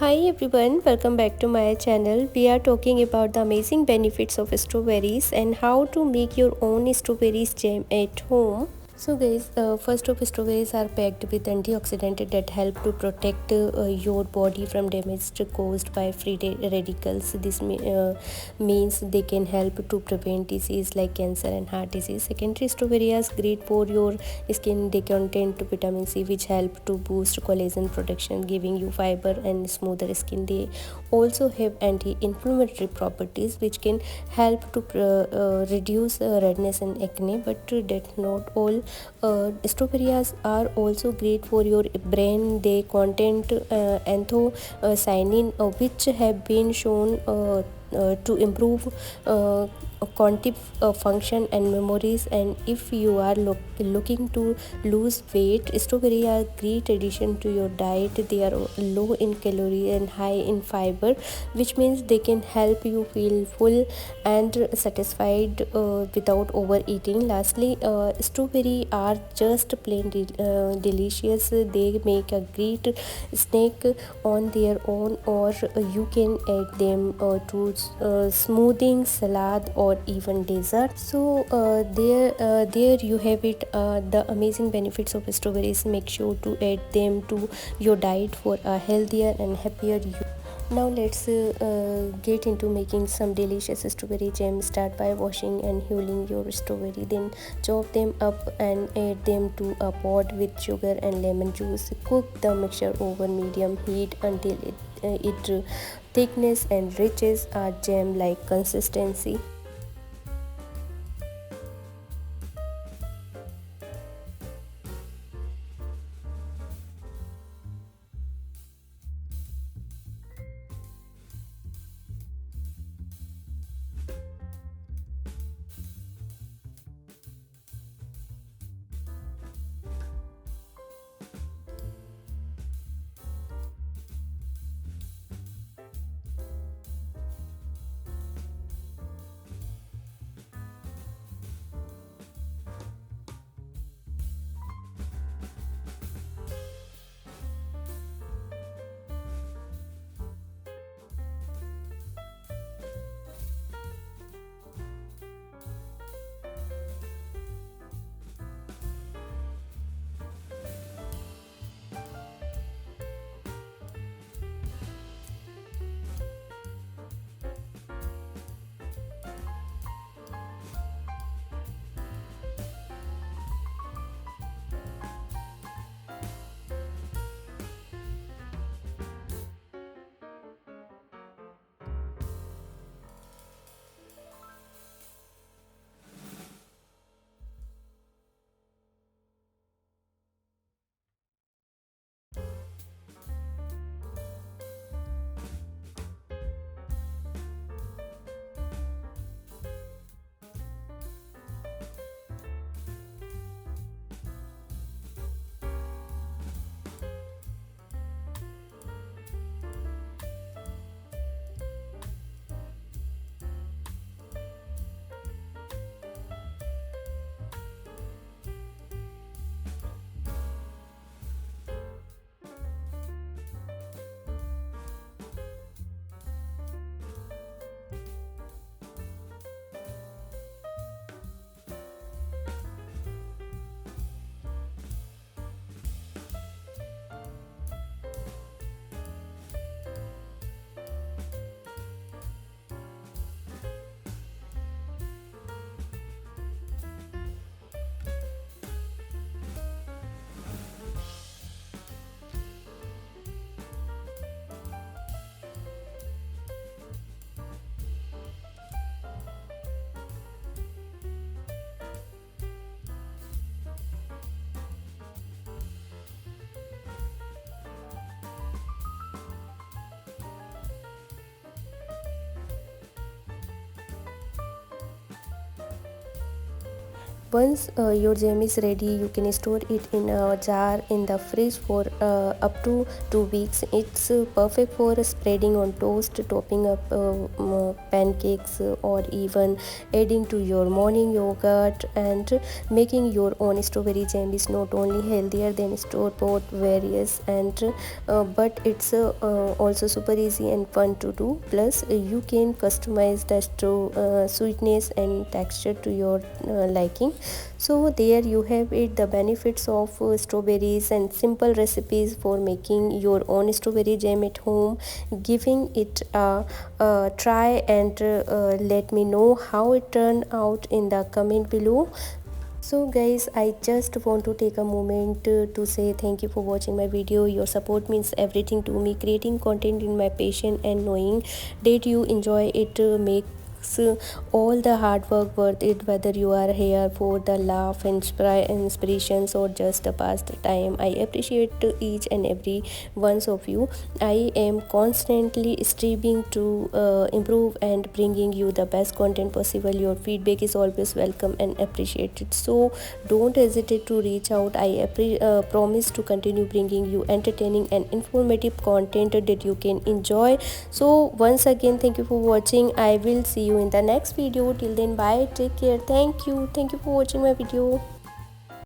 Hi everyone, welcome back to my channel. We are talking about the amazing benefits of strawberries and how to make your own strawberries jam at home. So guys, first of strawberries are packed with antioxidants that help to protect your body from damage caused by free radicals. This means they can help to prevent disease like cancer and heart disease. Secondary, strawberries are great for your skin. They contain vitamin C, which help to boost collagen production, giving you fiber and smoother skin. They also have anti-inflammatory properties, which can help to reduce redness and acne. But that's not all. Strawberries are also great for your brain. They contain anthocyanin, which have been shown to improve cognitive function and memories. And if you are looking to lose weight, strawberries are great addition to your diet. They are low in calorie and high in fiber, which means they can help you feel full and satisfied without overeating. Lastly, strawberries are just plain delicious. They make a great snack on their own, or you can add them to smoothing, salad, or even dessert. So there you have it, the amazing benefits of strawberries. Make sure to add them to your diet for a healthier and happier you. Now let's get into making some delicious strawberry jam. Start by washing and huling your strawberry. Then chop them up and add them to a pot with sugar and lemon juice. Cook the mixture over medium heat until it thickness and reaches a jam-like consistency. Once your jam is ready, you can store it in a jar in the fridge for up to 2 weeks. It's perfect for spreading on toast, topping up pancakes, or even adding to your morning yogurt. And making your own strawberry jam is not only healthier than store bought various, and but it's also super easy and fun to do. Plus you can customize the sweetness and texture to your liking. So there you have it, the benefits of strawberries and simple recipes for making your own strawberry jam at home. Giving it a try, and let me know how it turned out in the comment below. So guys, I just want to take a moment to say thank you for watching my video. Your support means everything to me. Creating content in my passion, and knowing that you enjoy it makes all the hard work worth it. Whether you are here for the laugh, inspirations, or just to pass the time, I appreciate each and every one of you. I am constantly striving to improve and bringing you the best content possible. Your feedback is always welcome and appreciated, so don't hesitate to reach out. I promise to continue bringing you entertaining and informative content that you can enjoy. So once again, thank you for watching. I will see you in the next video. Till then, bye, take care. Thank you for watching my video.